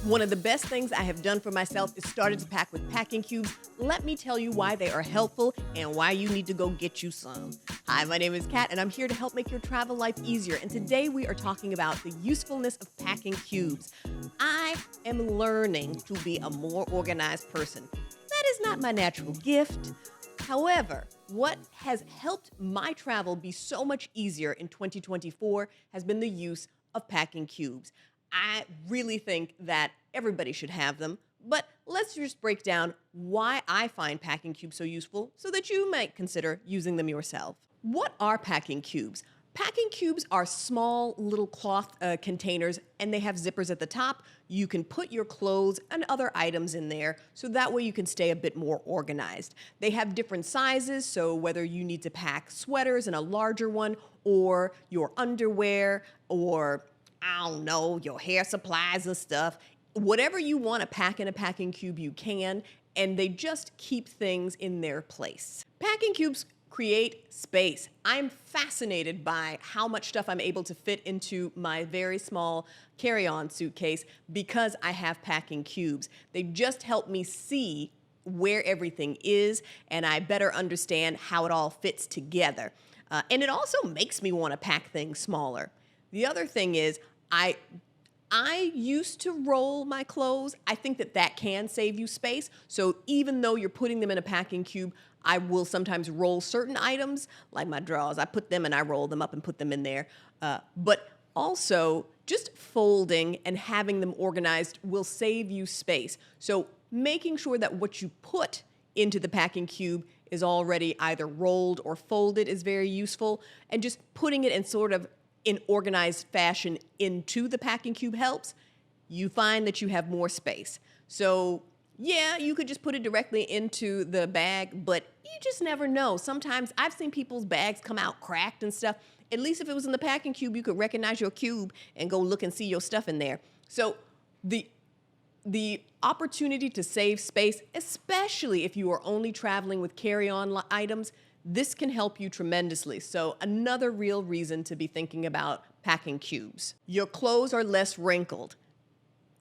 One of the best things I have done for myself is started to pack with packing cubes. Let me tell you why they are helpful and why you need to go get you some. Hi, my name is Kat, and I'm here to help make your travel life easier. And today we are talking about the usefulness of packing cubes. I am learning to be a more organized person. That is not my natural gift. However, what has helped my travel be so much easier in 2024 has been the use of packing cubes. I really think that everybody should have them, but let's just break down why I find packing cubes so useful so that you might consider using them yourself. What are packing cubes? Packing cubes are small little cloth containers, and they have zippers at the top. You can put your clothes and other items in there, so that way you can stay a bit more organized. They have different sizes, so whether you need to pack sweaters in a larger one, or your underwear, or I don't know, your hair supplies and stuff. Whatever you want to pack in a packing cube, you can, and they just keep things in their place. Packing cubes create space. I'm fascinated by how much stuff I'm able to fit into my very small carry-on suitcase because I have packing cubes. They just help me see where everything is, and I better understand how it all fits together. And it also makes me want to pack things smaller. The other thing is, I used to roll my clothes. I think that can save you space. So even though you're putting them in a packing cube, I will sometimes roll certain items, like my drawers. I put them and I roll them up and put them in there. But also, just folding and having them organized will save you space. So making sure that what you put into the packing cube is already either rolled or folded is very useful. And just putting it in organized fashion into the packing cube helps. You find that you have more space. So yeah, you could just put it directly into the bag, but you just never know. Sometimes I've seen people's bags come out cracked and stuff. At least if it was in the packing cube, you could recognize your cube and go look and see your stuff in there. So the opportunity to save space, especially if you are only traveling with carry-on items, this can help you tremendously. So another real reason to be thinking about packing cubes. Your clothes are less wrinkled.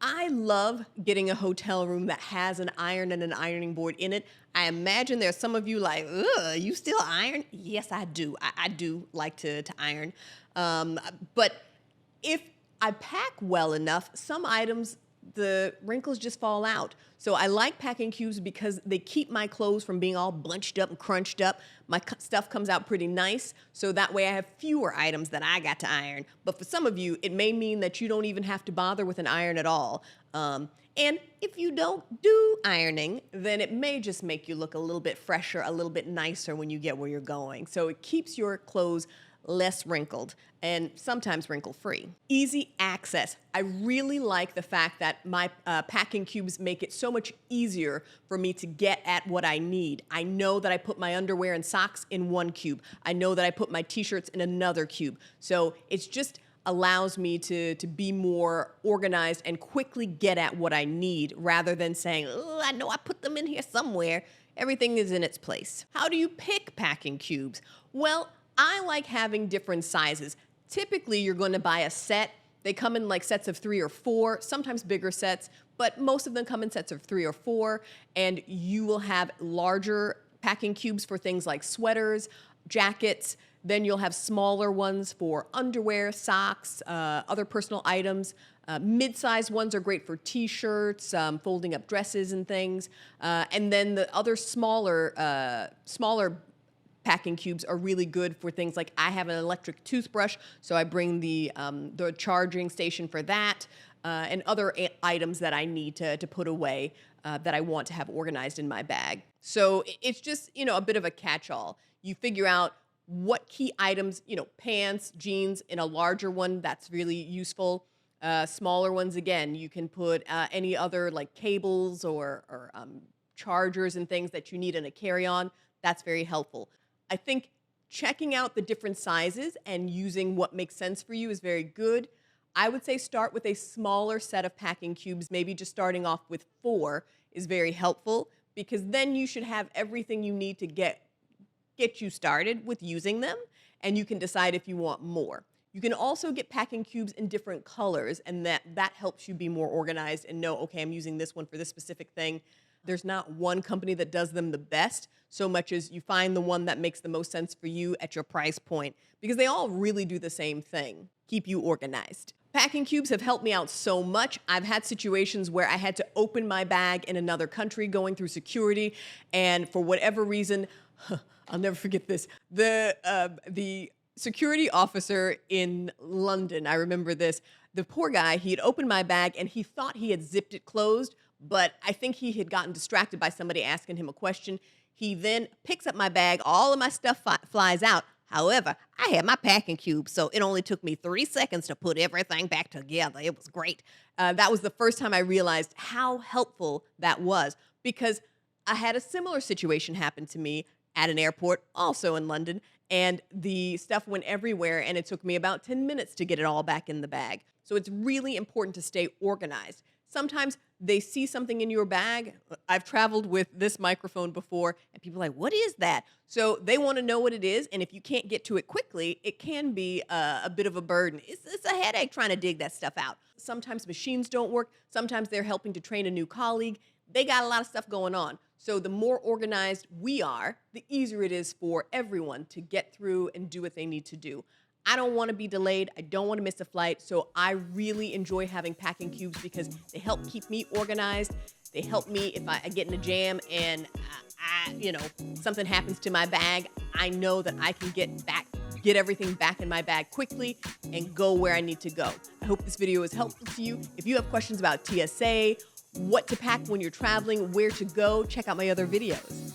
I love getting a hotel room that has an iron and an ironing board in it. I imagine there's some of you like, ugh, you still iron? Yes, I do. I do like to iron. But if I pack well enough, some items, the wrinkles just fall out. So I like packing cubes because they keep my clothes from being all bunched up and crunched up. My stuff comes out pretty nice, so that way I have fewer items that I got to iron. But for some of you, it may mean that you don't even have to bother with an iron at all. And if you don't do ironing, then it may just make you look a little bit fresher, a little bit nicer when you get where you're going. So it keeps your clothes less wrinkled, and sometimes wrinkle-free. Easy access. I really like the fact that my packing cubes make it so much easier for me to get at what I need. I know that I put my underwear and socks in one cube. I know that I put my t-shirts in another cube. So it's just allows me to be more organized and quickly get at what I need rather than saying, oh, I know I put them in here somewhere. Everything is in its place. How do you pick packing cubes? Well, I like having different sizes. Typically, you're going to buy a set. They come in like sets of 3 or 4, sometimes bigger sets, but most of them come in sets of 3 or 4, and you will have larger packing cubes for things like sweaters, jackets. Then you'll have smaller ones for underwear, socks, other personal items. Mid-sized ones are great for t-shirts, folding up dresses and things. And then the other smaller packing cubes are really good for things like I have an electric toothbrush, so I bring the charging station for that, and other items that I need to put away that I want to have organized in my bag. So it's just, a bit of a catch-all. You figure out what key items, pants, jeans in a larger one, that's really useful. Smaller ones, again, you can put any other like cables or chargers and things that you need in a carry-on. That's very helpful. I think checking out the different sizes and using what makes sense for you is very good. I would say start with a smaller set of packing cubes, maybe just starting off with 4 is very helpful because then you should have everything you need to get you started with using them, and you can decide if you want more. You can also get packing cubes in different colors, and that helps you be more organized and know, okay, I'm using this one for this specific thing. There's not one company that does them the best, so much as you find the one that makes the most sense for you at your price point, because they all really do the same thing, keep you organized. Packing cubes have helped me out so much. I've had situations where I had to open my bag in another country going through security, and for whatever reason, I'll never forget this, the security officer in London, I remember this, the poor guy, he had opened my bag and he thought he had zipped it closed, but I think he had gotten distracted by somebody asking him a question. He then picks up my bag, all of my stuff flies out. However, I had my packing cube, so it only took me 3 seconds to put everything back together. It was great. That was the first time I realized how helpful that was, because I had a similar situation happen to me at an airport, also in London, and the stuff went everywhere, and it took me about 10 minutes to get it all back in the bag. So it's really important to stay organized. Sometimes they see something in your bag. I've traveled with this microphone before, and people are like, what is that? So they want to know what it is, and if you can't get to it quickly, it can be a bit of a burden. It's a headache trying to dig that stuff out. Sometimes machines don't work. Sometimes they're helping to train a new colleague. They got a lot of stuff going on. So the more organized we are, the easier it is for everyone to get through and do what they need to do. I don't want to be delayed. I don't want to miss a flight. So I really enjoy having packing cubes because they help keep me organized. They help me if I get in a jam and something happens to my bag. I know that I can get everything back in my bag quickly and go where I need to go. I hope this video is helpful to you. If you have questions about TSA, what to pack when you're traveling, where to go, check out my other videos.